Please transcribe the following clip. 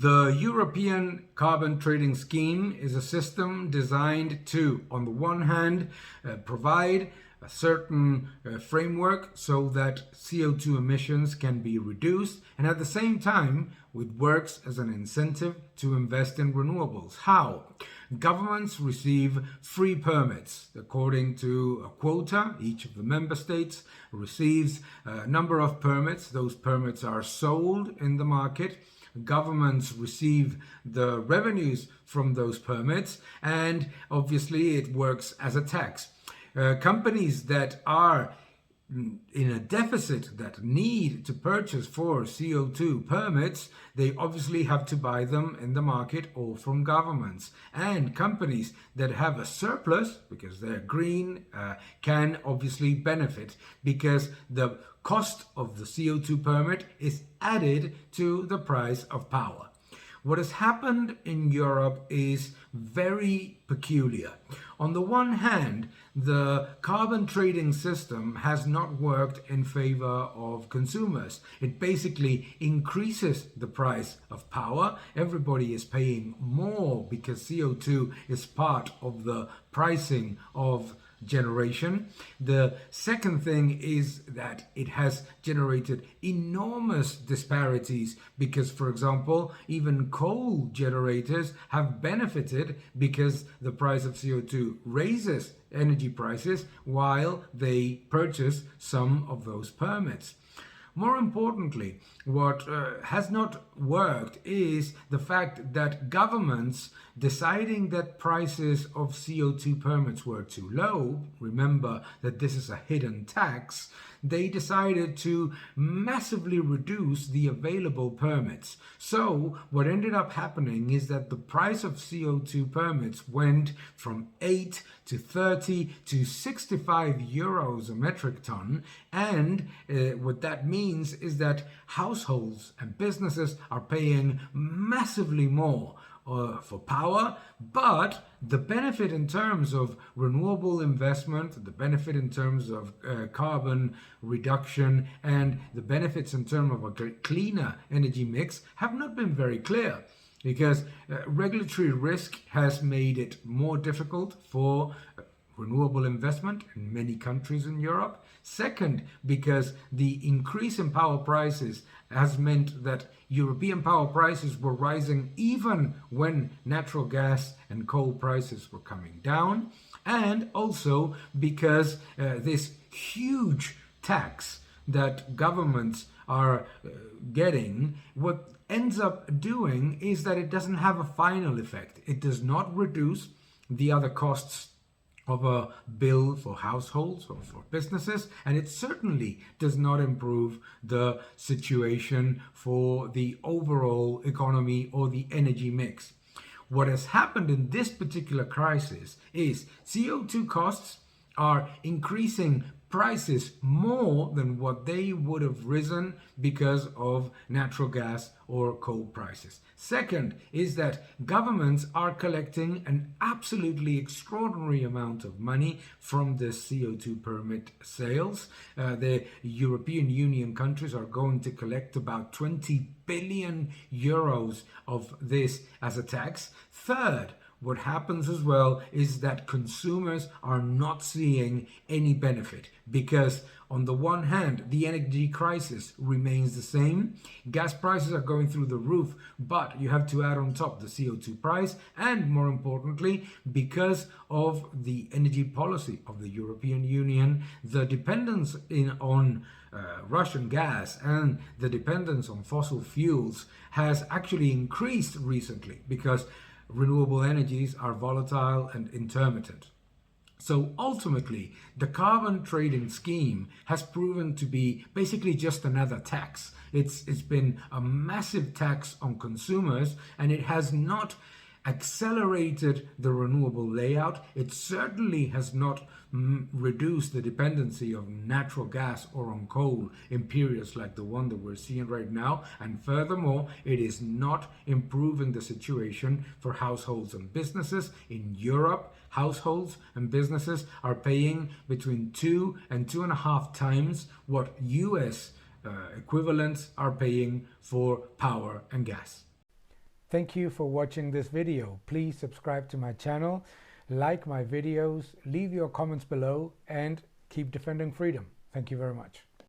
The European Carbon Trading Scheme is a system designed to, on the one hand, provide a certain framework so that CO2 emissions can be reduced, and at the same time it works as an incentive to invest in renewables. How? Governments receive free permits according to a quota. Each of the member states receives a number of permits. Those permits are sold in the market. Governments receive the revenues from those permits, and obviously it works as a tax. Companies that are in a deficit, that need to purchase for CO2 permits, they obviously have to buy them in the market or from governments. And companies that have a surplus, because they're green, can obviously benefit because the cost of the CO2 permit is added to the price of power. What has happened in Europe is very peculiar. On the one hand, the carbon trading system has not worked in favor of consumers. It basically increases the price of power. Everybody is paying more because CO2 is part of the pricing of generation. The second thing is that it has generated enormous disparities because, for example, even coal generators have benefited because the price of CO2 raises energy prices while they purchase some of those permits. More importantly, what has not worked is the fact that governments deciding that prices of CO2 permits were too low, remember that this is a hidden tax, they decided to massively reduce the available permits. So what ended up happening is that the price of CO2 permits went from 8 to 30 to 65 euros a metric ton, and what that means is that households and businesses are paying massively more for power, but the benefit in terms of renewable investment, the benefit in terms of carbon reduction, and the benefits in terms of a cleaner energy mix have not been very clear, because regulatory risk has made it more difficult for renewable investment in many countries in Europe. Second, because the increase in power prices has meant that European power prices were rising even when natural gas and coal prices were coming down. And also because this huge tax that governments are getting, what ends up doing is that it doesn't have a final effect. It does not reduce the other costs of a bill for households or for businesses, and it certainly does not improve the situation for the overall economy or the energy mix. What has happened in this particular crisis is CO2 costs are increasing prices more than what they would have risen because of natural gas or coal prices. Second is that governments are collecting an absolutely extraordinary amount of money from the CO2 permit sales. The European Union countries are going to collect about 20 billion euros of this as a tax. Third, what happens as well is that consumers are not seeing any benefit because, on the one hand, the energy crisis remains the same. Gas prices are going through the roof, but you have to add on top the CO2 price, and more importantly, because of the energy policy of the European Union, the dependence on Russian gas and the dependence on fossil fuels has actually increased recently because renewable energies are volatile and intermittent. So ultimately, the carbon trading scheme has proven to be basically just another tax. It's been a massive tax on consumers, and it has not accelerated the renewable layout. It certainly has not reduced the dependency of natural gas or on coal in periods like the one that we're seeing right now. And furthermore, it is not improving the situation for households and businesses. In Europe, households and businesses are paying between 2 and 2.5 times what US equivalents are paying for power and gas. Thank you for watching this video. Please subscribe to my channel, like my videos, leave your comments below, and keep defending freedom. Thank you very much.